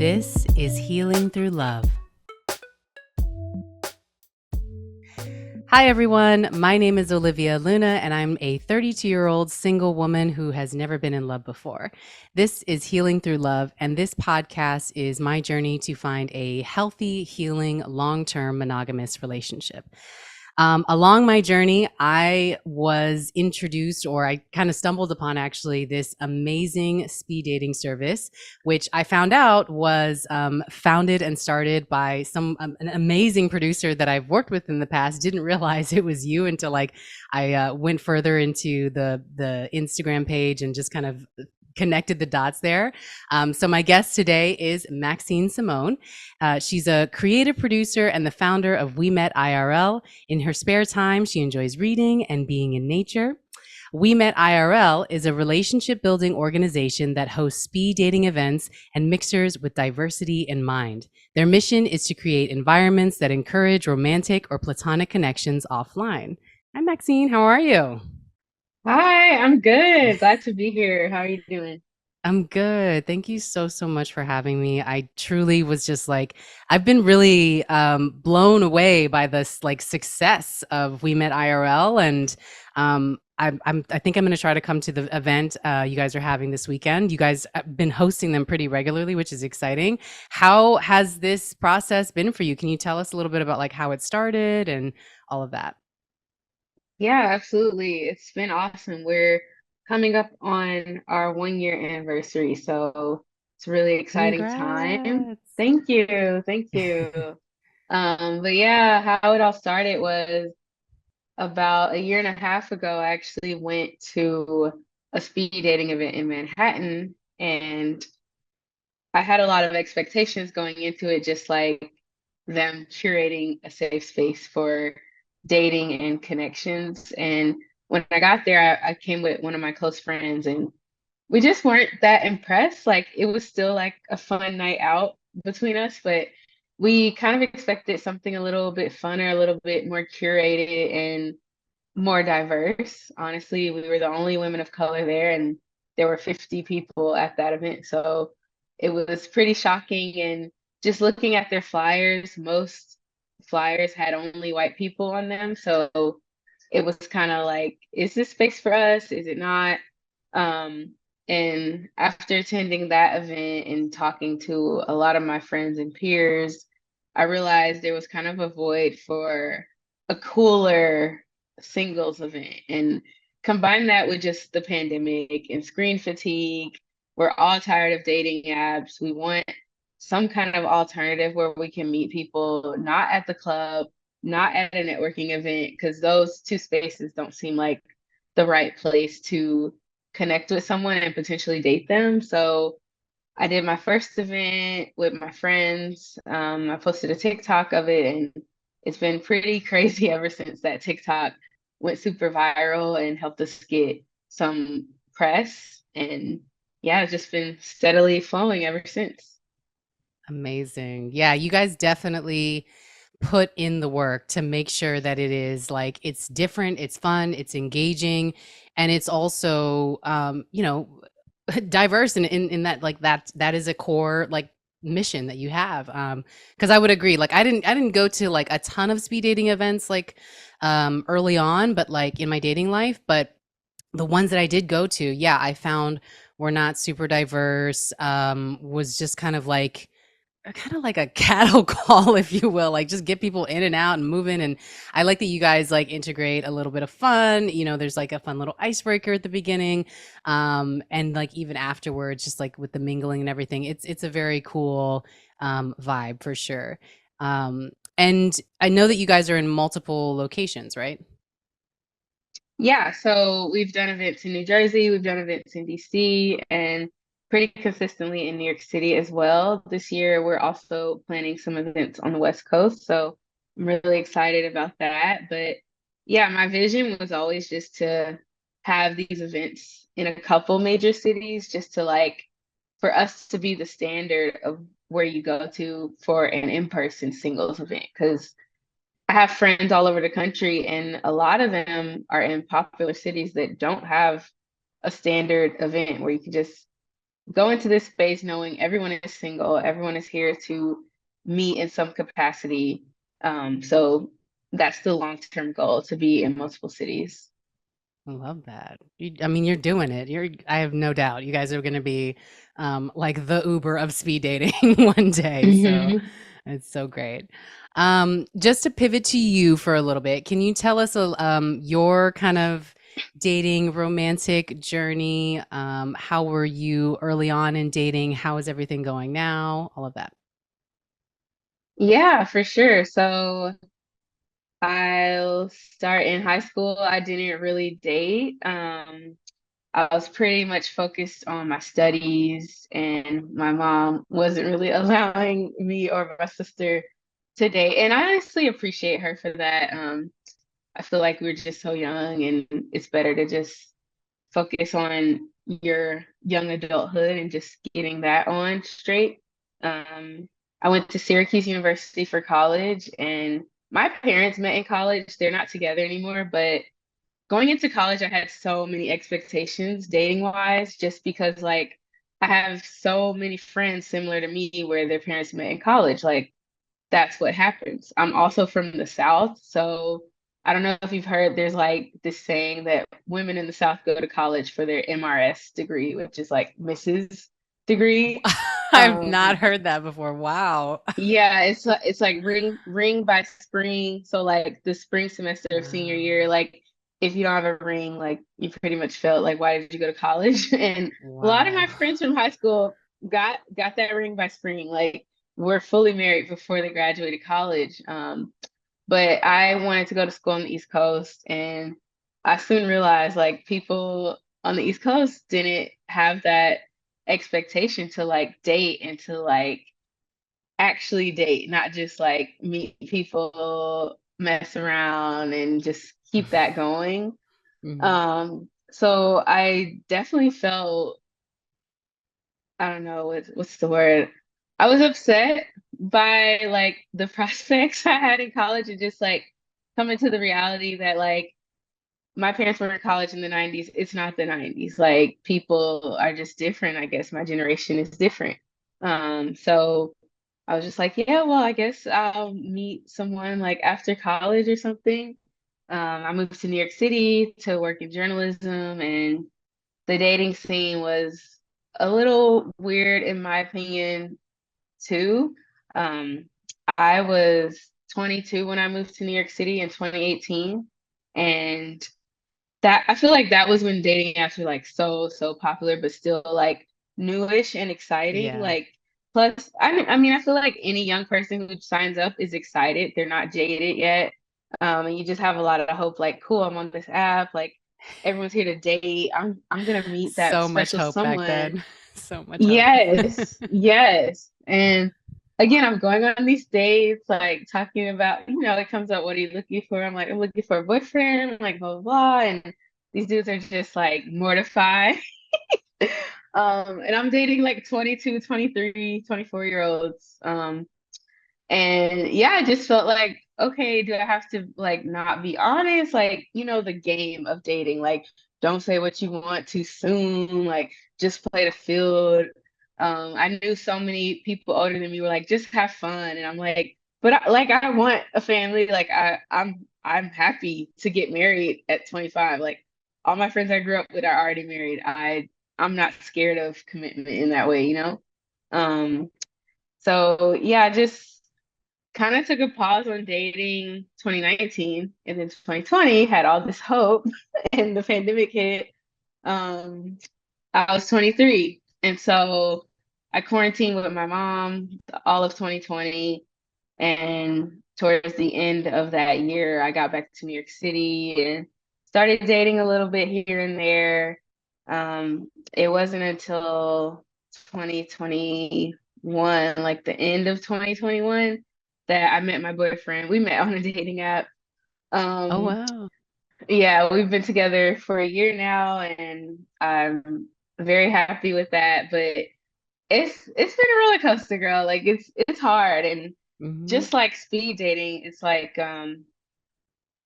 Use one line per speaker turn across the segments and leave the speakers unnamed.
This is Healing Through Love. Hi, everyone. My name is Olivia Luna, and I'm a 32-year-old single woman who has never been in love before. This is Healing Through Love, and this podcast is my journey to find a healthy, healing, long-term monogamous relationship. Along my journey, I was introduced, or I kind of stumbled upon actually, this amazing speed dating service, which I found out was founded and started by an amazing producer that I've worked with in the past. Didn't realize it was you until I went further into the Instagram page and just kind of connected the dots there. So my guest today is Maxine Simone. She's a creative producer and the founder of We Met IRL. In her spare time, she enjoys reading and being in nature. We Met IRL is a relationship building organization that hosts speed dating events and mixers with diversity in mind. Their mission is to create environments that encourage romantic or platonic connections offline. Hi, Maxine. How are you?
Hi, I'm good. Glad to be here. How are you doing?
I'm good. Thank you so much for having me. I truly was just like, I've been really blown away by this like success of We Met IRL, and I think I'm going to try to come to the event you guys are having this weekend. You guys have been hosting them pretty regularly, which is exciting. How has this process been for you? Can you tell us a little bit about like how it started and all of that?
Yeah, absolutely. It's been awesome. We're coming up on our 1 year anniversary, so it's a really exciting time.
Congrats.
Thank you. Thank you. But yeah, how it all started was about a year and a half ago. I actually went to a speed dating event in Manhattan, and I had a lot of expectations going into it, just like them curating a safe space for dating and connections. And when I got there, I came with one of my close friends, and we just weren't that impressed. Like it was still like a fun night out between us, but we kind of expected something a little bit funner, a little bit more curated and more diverse. Honestly, we were the only women of color there, and there were 50 people at that event. So it was pretty shocking. And just looking at their flyers, most flyers had only white people on them. So it was kind of like, is this space for us? Is it not? And after attending that event and talking to a lot of my friends and peers, I realized there was kind of a void for a cooler singles event. And combine that with just the pandemic and screen fatigue. We're all tired of dating apps. We want some kind of alternative where we can meet people, not at the club, not at a networking event, because those two spaces don't seem like the right place to connect with someone and potentially date them. So I did my first event with my friends. I posted a TikTok of it, and it's been pretty crazy ever since. That TikTok went super viral and helped us get some press. And yeah, it's just been steadily flowing ever since.
Amazing. Yeah, you guys definitely put in the work to make sure that it is like it's different, it's fun, it's engaging, and it's also diverse in that like that is a core like mission that you have. Because I would agree. Like I didn't go to like a ton of speed dating events like early on, but like in my dating life, but the ones that I did go to, yeah, I found were not super diverse. Was just kind of like a cattle call, if you will, like just get people in and out and moving. And I like that you guys like integrate a little bit of fun. You know, there's like a fun little icebreaker at the beginning, and like even afterwards, just like with the mingling and everything. It's a very cool vibe for sure. And I know that you guys are in multiple locations, right?
Yeah, so we've done events in New Jersey, we've done events in DC, and pretty consistently in New York City as well. This year, we're also planning some events on the West Coast, so I'm really excited about that. But yeah, my vision was always just to have these events in a couple major cities, just to like for us to be the standard of where you go to for an in-person singles event. Because I have friends all over the country, and a lot of them are in popular cities that don't have a standard event where you can just go into this space knowing everyone is single, everyone is here to meet in some capacity. So that's the long-term goal, to be in multiple cities.
I love that. I mean, you're doing it. I have no doubt you guys are going to be like the Uber of speed dating one day. So
Hmm.
it's so great. Just to pivot to you for a little bit, can you tell us your kind of dating romantic journey? How were you early on in dating? How is everything going now? All of that.
Yeah, for sure. So I'll start in high school. I didn't really date. I was pretty much focused on my studies, and my mom wasn't really allowing me or my sister to date. And I honestly appreciate her for that. I feel like we're just so young, and it's better to just focus on your young adulthood and just getting that on straight. Um, I went to Syracuse University for college, and my parents met in college. They're not together anymore, but going into college, I had so many expectations dating wise, just because like I have so many friends similar to me where their parents met in college. Like that's what happens. I'm also from the South, so I don't know if you've heard there's like this saying that women in the South go to college for their MRS degree, which is like Mrs. degree.
I've not
Um,
heard that before. Wow.
yeah, it's like ring by spring. So like the spring semester of senior
Wow.
year, like if you don't have a ring, like you pretty much felt like why did you go to college? And a lot of
Wow.
my friends from high school got that ring by spring. Like we're fully married before they graduated college. But I wanted to go to school on the East Coast, and I soon realized like people on the East Coast didn't have that expectation to like date and to like actually date, not just like meet people, mess around, and just keep that going.
Mhm.
So I definitely felt, I don't know what's the word. I was upset by like the prospects I had in college and just like coming to the reality that like my parents were in college in the 90s. It's not the 90s. Like people are just different. I guess my generation is different. So I was just like, yeah, well, I guess I'll meet someone like after college or something. I moved to New York City to work in journalism, and the dating scene was a little weird in my opinion too. Um, I was 22 when I moved to New York City in 2018, and that I feel like that was when dating apps were like so popular, but still like newish and exciting.
Yeah.
Like plus, I mean, I feel like any young person who signs up is excited. They're not jaded yet, and you just have a lot of hope. Like, cool, I'm on this app. Like everyone's here to date. I'm gonna meet that
So much
special
hope back
someone.
then. So much hope.
Yes, yes. And again, I'm going on these dates, like talking about, it comes up, what are you looking for? I'm like, I'm looking for a boyfriend, I'm like, blah, blah, blah. And these dudes are just like mortified. And I'm dating like 22, 23, 24-year olds. And yeah, I just felt like, okay, do I have to like not be honest? Like, the game of dating, like, don't say what you want too soon, like, just play the field. I knew so many people older than me were like, just have fun. And I'm like, but I want a family. Like, I'm happy to get married at 25. Like, all my friends I grew up with are already married. I'm not scared of commitment in that way. So yeah, just kind of took a pause on dating 2019, and then 2020 had all this hope and the pandemic hit. Um, I was 23, and so I quarantined with my mom all of 2020, and towards the end of that year I got back to New York City and started dating a little bit here and there. It wasn't until 2021, like the end of 2021, that I met my boyfriend. We met on a dating app.
Oh,
Um,
wow.
yeah, we've been together for a year now, and I'm very happy with that. But it's been a roller coaster, girl. Like it's hard, and
Mhm.
just like speed dating, it's like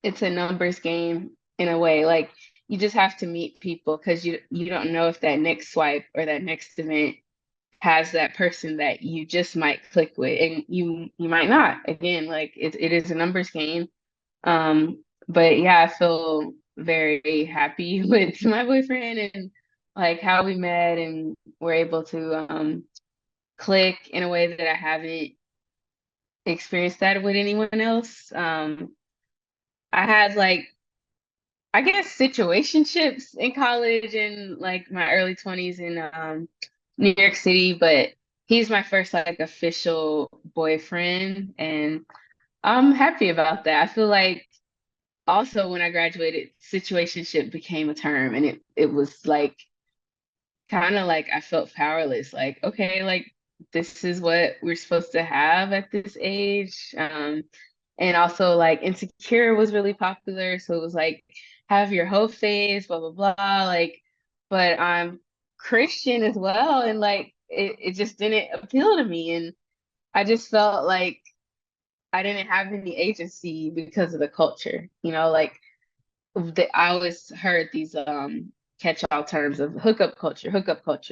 it's a numbers game in a way. Like you just have to meet people because you don't know if that next swipe or that next event has that person that you just might click with, and you might not. Again, like it is a numbers game. But yeah, I feel very happy with my boyfriend and like how we met and we're able to click in a way that I haven't experienced that with anyone else. I had like, I guess, situationships in college and like my early 20s in New York City, but he's my first like official boyfriend, and I'm happy about that. I feel like also when I graduated, situationship became a term, and it was like kind of like I felt powerless. Like, okay, like this is what we're supposed to have at this age. And also like insecure was really popular. So it was like have your whole phase, blah blah blah. Like, but I'm Christian as well, and like it just didn't appeal to me. And I just felt like I didn't have any agency because of the culture, like I always heard these catch-all terms of hookup culture.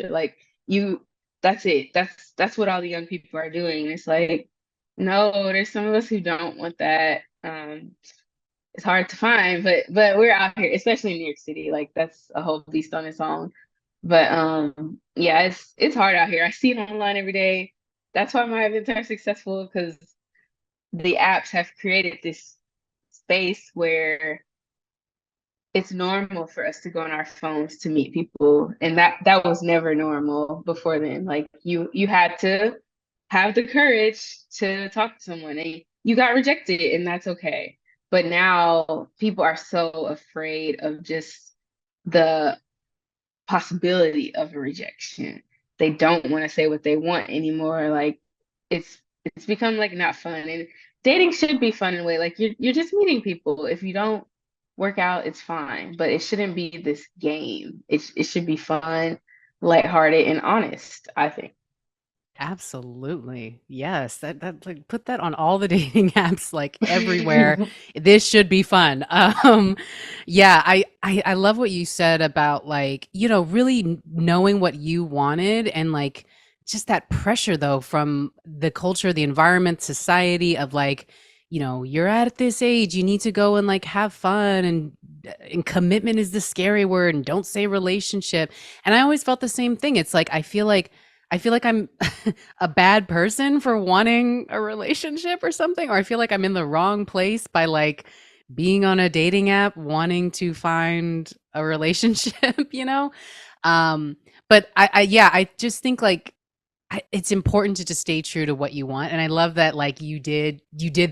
Like you, that's it. That's what all the young people are doing. It's like, no, there's some of us who don't want that. It's hard to find, but we're out here, especially in New York City. Like that's a whole beast on its own. But yeah, it's hard out here. I see it online every day. That's why my events are successful because the apps have created this space where it's normal for us to go on our phones to meet people, and that was never normal before then. Like you had to have the courage to talk to someone, and you got rejected, and that's okay. But now people are so afraid of just the possibility of a rejection. They don't want to say what they want anymore. Like it's it's become like not fun. And dating should be fun in a way. Like you're just meeting people. If you don't work out, it's fine. But it shouldn't be this game. It should be fun, lighthearted, and honest, I think.
Absolutely. Yes. That like put that on all the dating apps, like everywhere. This should be fun. Yeah, I love what you said about like, really knowing what you wanted and like just that pressure though from the culture, the environment, society of like, you're at this age, you need to go and like have fun and commitment is the scary word and don't say relationship. And I always felt the same thing. It's like I feel like I'm a bad person for wanting a relationship or something, or I feel like I'm in the wrong place by like being on a dating app wanting to find a relationship, you know? Um, but yeah, I just think like it's important to just stay true to what you want, and I love that like you did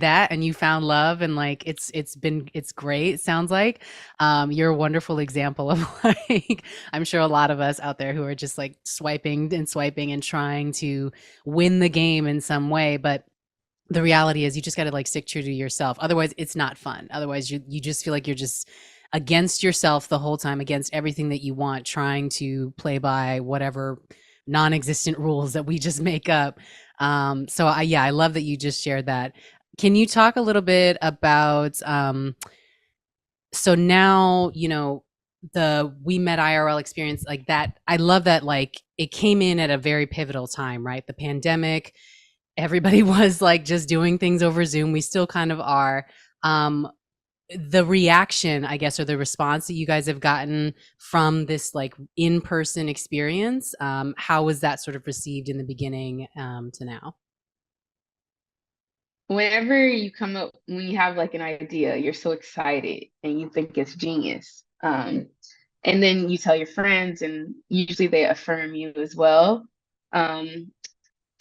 that and you found love, and like it's great. It sounds like you're a wonderful example of like I'm sure a lot of us out there who are just like swiping and trying to win the game in some way, but the reality is you just got to like stick true to yourself. Otherwise, it's not fun. Otherwise, you just feel like you're just against yourself the whole time, against everything that you want, trying to play by whatever non-existent rules that we just make up. So yeah, I love that you just shared that. Can you talk a little bit about so now, the we met IRL experience like that. I love that like it came in at a very pivotal time, right? The pandemic, everybody was like just doing things over Zoom. We still kind of are. Um, the reaction, I guess, or the response that you guys have gotten from this like in-person experience, how was that sort of received in the beginning to now?
Whenever you come up, when you have like an idea, you're so excited and you think it's genius. And then you tell your friends, and usually they affirm you as well. Um,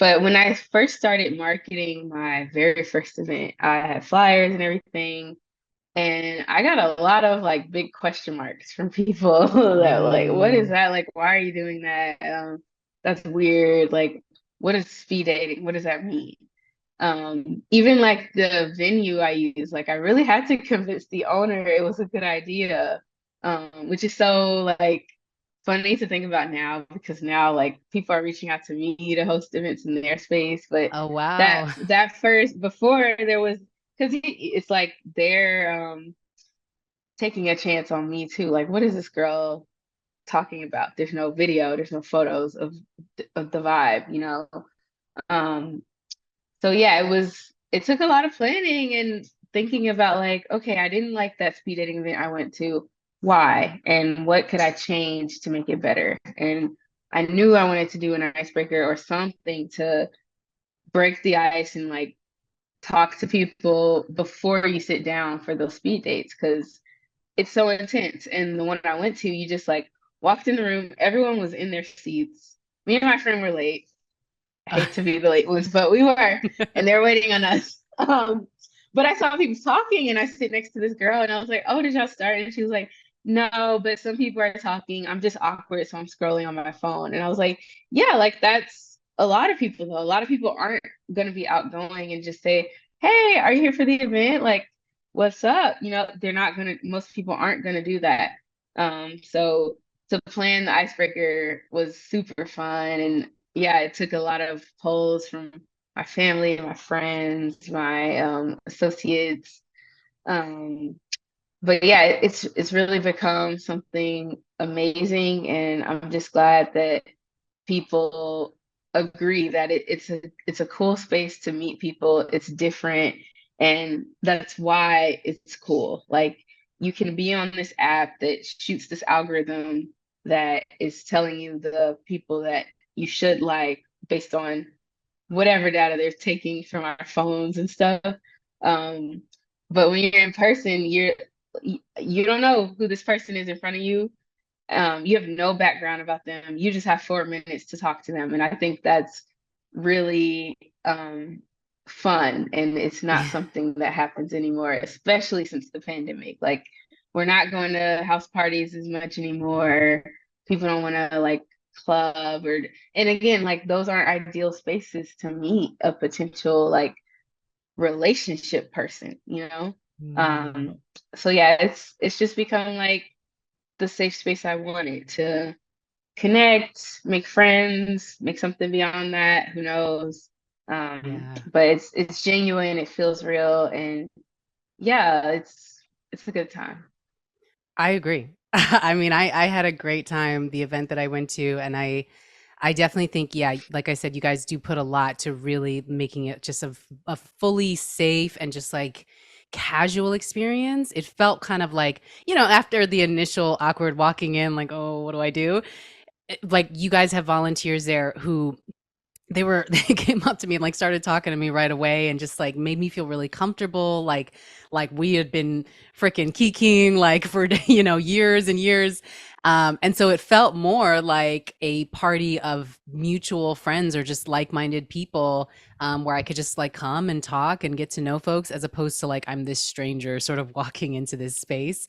But when I first started marketing my very first event, I had flyers and everything, and I got a lot of like big question marks from people that like, what is
Mm,
that? Like, why are you doing that? That's weird. Like, what is speed dating? What does that mean? Even like the venue I use, like I really had to convince the owner it was a good idea, which is so like funny to think about now because now like people are reaching out to me to host events in their space, but
oh wow.
that first before there was because it's like their taking a chance on me too. Like, what is this girl talking about? There's no video, there's no photos of the vibe, you know? Um, so yeah, it took a lot of planning and thinking about like, okay, I didn't like that speed dating event I went to. Why? And what could I change to make it better? And I knew I wanted to do an icebreaker or something to break the ice and like talk to people before you sit down for those speed dates because it's so intense. And the one I went to, you just like walked in the room, everyone was in their seats. Me and my friend were late. I hate to be the late ones, but we were, and they're waiting on us. But I saw people talking, and I sit next to this girl, and I was like, "Oh, did y'all start?" And she was like, "No, but some people are talking. I'm just awkward, so I'm scrolling on my phone." And I was like, "Yeah, like that's a lot of people, though. A lot of people aren't gonna be outgoing and just say, 'Hey, are you here for the event?' Like, what's up?" You know, they're not gonna. Most people aren't gonna do that. So to plan the icebreaker was super fun, and yeah, it took a lot of polls from my family, my friends, my associates. Um, but yeah, it's really become something amazing, and I'm just glad that people agree that it's a cool space to meet people. It's different, and that's why it's cool. Like you can be on this app that shoots this algorithm that is telling you the people that you should like based on whatever data they're taking from our phones and stuff. Um, but when you're in person, you don't know who this person is in front of you. You have no background about them. You just have 4 minutes to talk to them. And I think that's really fun. And it's not
Yeah.
something that happens anymore, especially since the pandemic. Like, we're not going to house parties as much anymore. People don't want to like club and again, like, those aren't ideal spaces to meet a potential like relationship person, you know?
Mm,
Um, so yeah, it's just become like the safe space I wanted to connect, make friends, make something beyond that. Who knows?
yeah.
But it's genuine. It feels real, and yeah, it's a good time.
I agree. I mean, I had a great time the event that I went to, and I definitely think, yeah, like I said, you guys do put a lot to really making it just a fully safe and just like casual experience. It felt kind of like, after the initial awkward walking in, like, oh, what do I do? Like you guys have volunteers there who they came up to me and like started talking to me right away and just like made me feel really comfortable, like we had been freaking kikiing like for years and years. And so it felt more like a party of mutual friends or just like-minded people, where I could just like come and talk and get to know folks, as opposed to like I'm this stranger sort of walking into this space.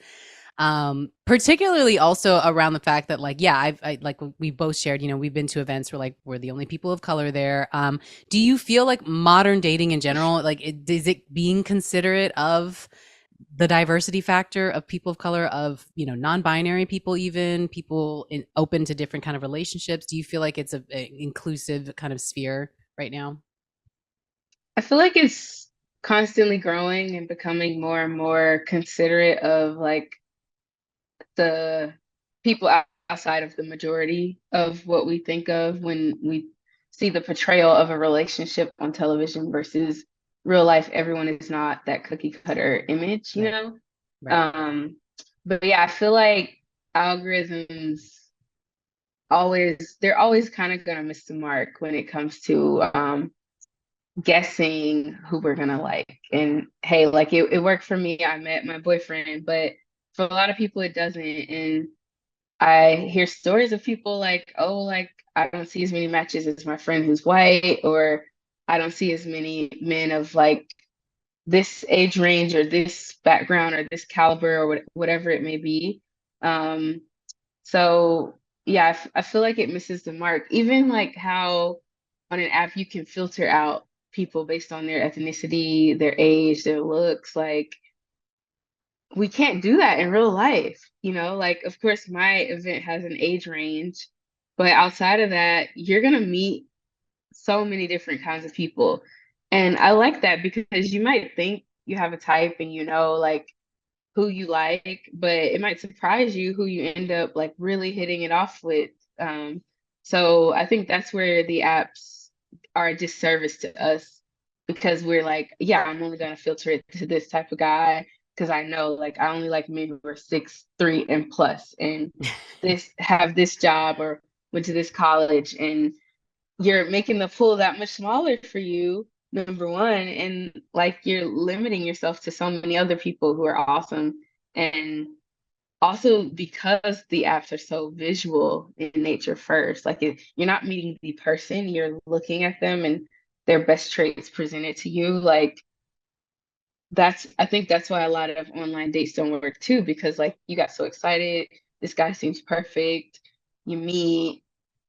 Particularly also around the fact that like, yeah, I like we both shared, we've been to events where like we're the only people of color there. Do you feel like modern dating in general, like is it being considerate of the diversity factor of people of color, of non-binary people, even people open to different kind of relationships? Do you feel like it's a inclusive kind of sphere right now?
I feel like it's constantly growing and becoming more and more considerate of like the people outside of the majority of what we think of when we see the portrayal of a relationship on television versus real life. Everyone is not that cookie cutter image, you
Right.
know?
Right.
Um, but yeah, I feel like algorithms they're always kind of gonna miss the mark when it comes to guessing who we're gonna like. And hey, like it worked for me. I met my boyfriend, but for a lot of people it doesn't. And I hear stories of people like, oh, like I don't see as many matches as my friend who's white, or I don't see as many men of like this age range or this background or this caliber or whatever it may be. Um, so yeah, I feel like it misses the mark. Even like how on an app you can filter out people based on their ethnicity, their age, their looks. Like we can't do that in real life, you know? Like, of course, my event has an age range, but outside of that, you're gonna meet so many different kinds of people. And I like that because you might think you have a type and like who you like, but it might surprise you who you end up like really hitting it off with. Um, so I think that's where the apps are a disservice to us because we're like, yeah, I'm only gonna filter it to this type of guy because I know like I only like men who are 6'3" and plus and this have this job or went to this college and you're making the pool that much smaller for you, number one, and like you're limiting yourself to so many other people who are awesome. And also because the apps are so visual in nature first, like you're not meeting the person, you're looking at them and their best traits presented to you. Like that's I think that's why a lot of online dates don't work too, because like you got so excited, this guy seems perfect, you meet,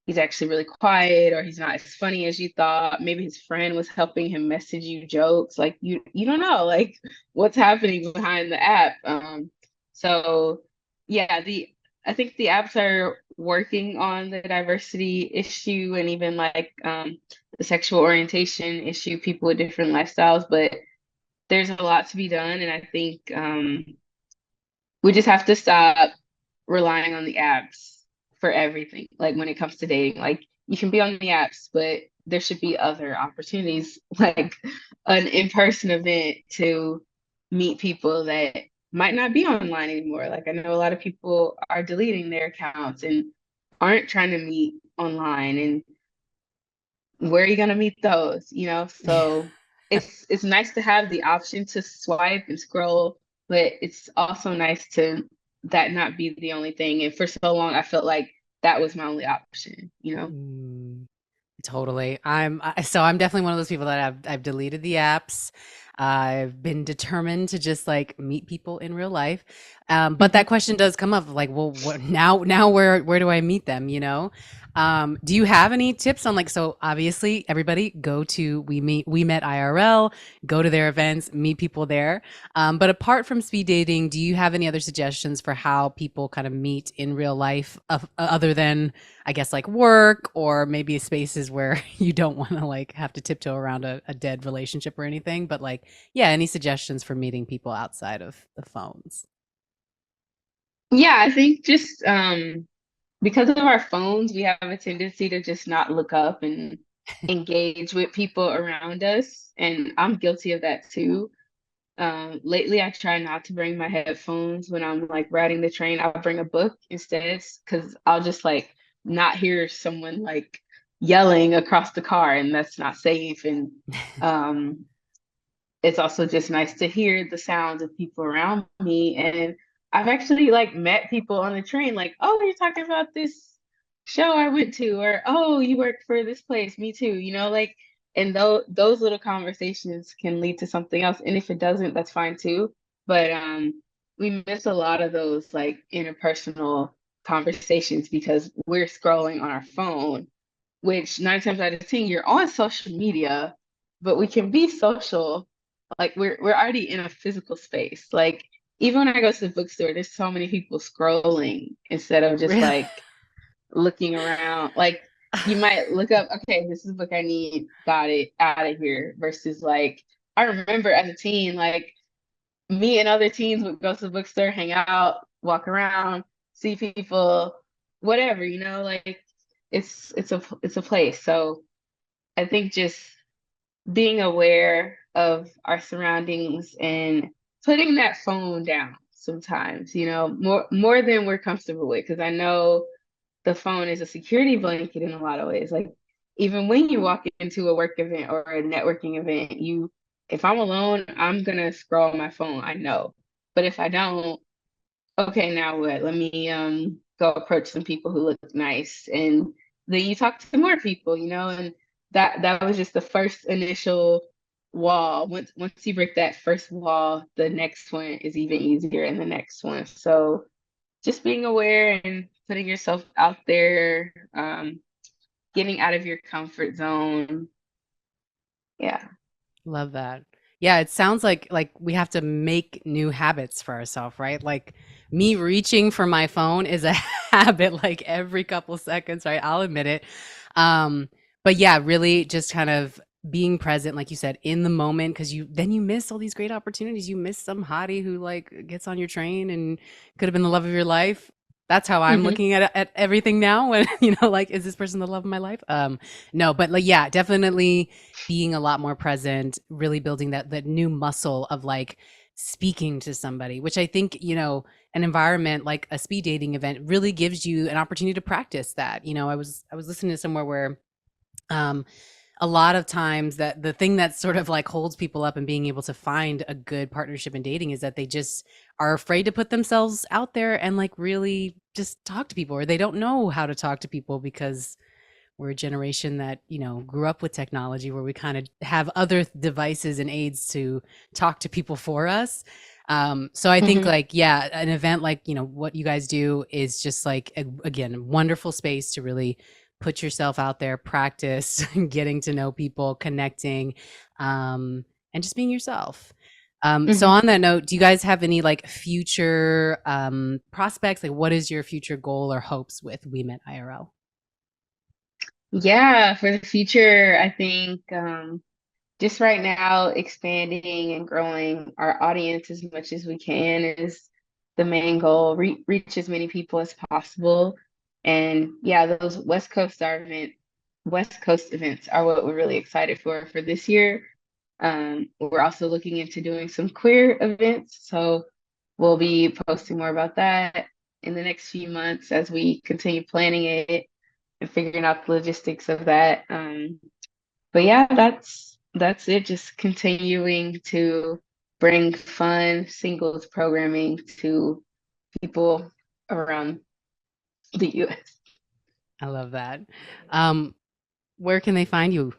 he's actually really quiet or he's not as funny as you thought. Maybe his friend was helping him message you jokes. Like you don't know like what's happening behind the app. So yeah, the I think the apps are working on the diversity issue and even like the sexual orientation issue, people with different lifestyles, but there's a lot to be done. And I think we just have to stop relying on the apps for everything. Like when it comes to dating, like you can be on the apps, but there should be other opportunities, like an in-person event to meet people that might not be online anymore. Like I know a lot of people are deleting their accounts and aren't trying to meet online. And where are you gonna meet those? You know, so it's nice to have the option to swipe and scroll, but it's also nice to that not be the only thing. And for so long, I felt like that was my only option, you know?
Mm. Totally. I'm definitely one of those people that I've deleted the apps. I've been determined to just like meet people in real life. But
Mhm.
that question does come up like, well, what now where do I meet them, you know? Do you have any tips on like so obviously everybody go to we met IRL, go to their events, meet people there. But apart from speed dating, do you have any other suggestions for how people kind of meet in real life other than I guess like work or maybe spaces where you don't want to like have to tiptoe around a dead relationship or anything. But like, yeah, any suggestions for meeting people outside of the phones?
Yeah, I think just because of our phones, we have a tendency to just not look up and engage with people around us. And I'm guilty of that too. Lately, I try not to bring my headphones when I'm like riding the train. I'll bring a book instead because I'll just like not hear someone like yelling across the car, and that's not safe. And um, it's also just nice to hear the sounds of people around me. And I've actually like met people on the train, like, oh, you're talking about this show I went to, or oh, you work for this place, me too, you know, like, and those little conversations can lead to something else. And if it doesn't, that's fine too. But we miss a lot of those like interpersonal conversations because we're scrolling on our phone, which 9 times out of 10, you're on social media, but we can be social like we're already in a physical space. Like even when I go to the bookstore, there's so many people scrolling instead of just
Really?
like looking around. Like you might look up, okay, this is a book I need, got it, out of here. Versus like I remember as a teen, like me and other teens would go to the bookstore, hang out, walk around, see people, whatever, you know, like it's a place. So I think just being aware of our surroundings and putting that phone down sometimes, you know, more than we're comfortable with. Because I know the phone is a security blanket in a lot of ways. Like even when you walk into a work event or a networking event, you if I'm alone, I'm gonna scroll my phone, I know. But if I don't, okay, now what? Let me go approach some people who look nice. And then you talk to more people, you know, and that was just the first initial wall. Once you break that first wall, the next one is even easier and the next one. So just being aware and putting yourself out there, getting out of your comfort zone. Yeah.
Love that. Yeah, it sounds like we have to make new habits for ourselves, right? Like me reaching for my phone is a habit like every couple seconds, right? I'll admit it. Um, but yeah, really just kind of being present, like you said, in the moment, because you miss all these great opportunities. You miss some hottie who like gets on your train and could have been the love of your life. That's how I'm
Hmm.
looking at everything now. When like, is this person the love of my life? No, but like, yeah, definitely being a lot more present, really building that new muscle of like speaking to somebody, which I think an environment like a speed dating event really gives you an opportunity to practice that. I was listening to somewhere where um a lot of times that the thing that sort of like holds people up and being able to find a good partnership in dating is that they just are afraid to put themselves out there and like really just talk to people, or they don't know how to talk to people because we're a generation that grew up with technology where we kind of have other devices and aids to talk to people for us. So I think
Hmm.
like, yeah, an event like what you guys do is just like again, a wonderful space to really put yourself out there, practice getting to know people, connecting, and just being yourself. So
Hmm.
on that note, do you guys have any like future prospects? Like, what is your future goal or hopes with We Met IRL?
Yeah, for the future, I think just right now, expanding and growing our audience as much as we can is the main goal. Reach as many people as possible. And yeah, those West Coast events are what we're really excited for this year. We're also looking into doing some queer events, so we'll be posting more about that in the next few months as we continue planning it and figuring out the logistics of that. But yeah, that's it. Just continuing to bring fun singles programming to people around the US.
I love that. Um, where can they find you?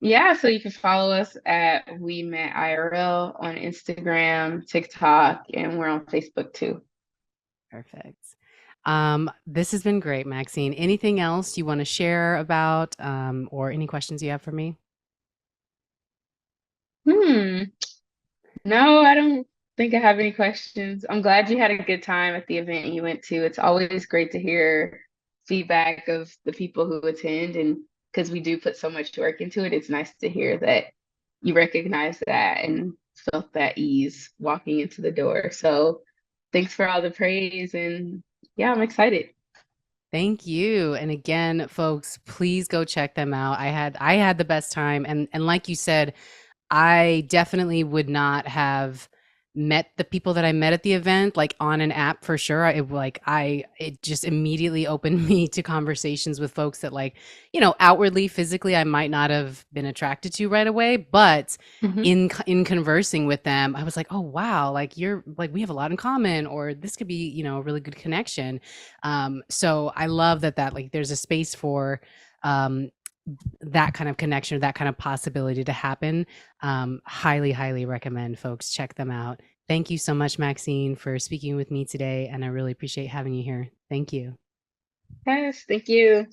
Yeah, so you can follow us at We Met IRL on Instagram, TikTok, and we're on Facebook too.
Perfect. This has been great, Maxine. Anything else you want to share about, or any questions you have for me?
Hmm. No, I don't think I have any questions. I'm glad you had a good time at the event you went to. It's always great to hear feedback of the people who attend, and because we do put so much work into it, it's nice to hear that you recognize that and felt that ease walking into the door. So thanks for all the praise, and yeah, I'm excited.
Thank you. And again, folks, please go check them out. I had the best time, and like you said, I definitely would not have met the people that I met at the event, like, on an app for sure. It just immediately opened me to conversations with folks that, like, outwardly, physically, I might not have been attracted to right away, but
Hmm.
in conversing with them, I was like, "Oh, wow, like, you're like, we have a lot in common," or, "This could be, a really good connection." So I love that, like, there's a space for, um, that kind of connection, that kind of possibility to happen. Highly, highly recommend folks check them out. Thank you so much, Maxine, for speaking with me today, and I really appreciate having you here. Thank you.
Yes, thank you.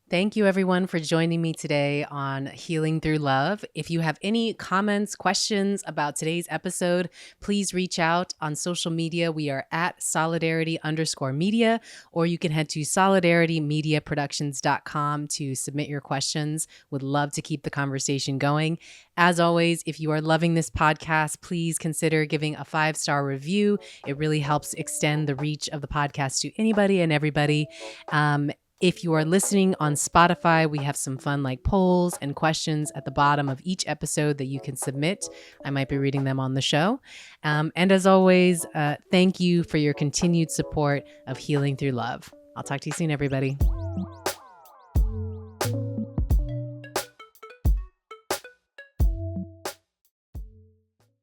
Thank you, everyone, for joining me today on Healing Through Love. If you have any comments, questions about today's episode, please reach out on social media. We are at solidarity_media, or you can head to solidaritymediaproductions.com to submit your questions. Would love to keep the conversation going. As always, if you are loving this podcast, please consider giving a 5-star review. It really helps extend the reach of the podcast to anybody and everybody. If you are listening on Spotify, we have some fun like polls and questions at the bottom of each episode that you can submit. I might be reading them on the show. And as always, thank you for your continued support of Healing Through Love. I'll talk to you soon, everybody.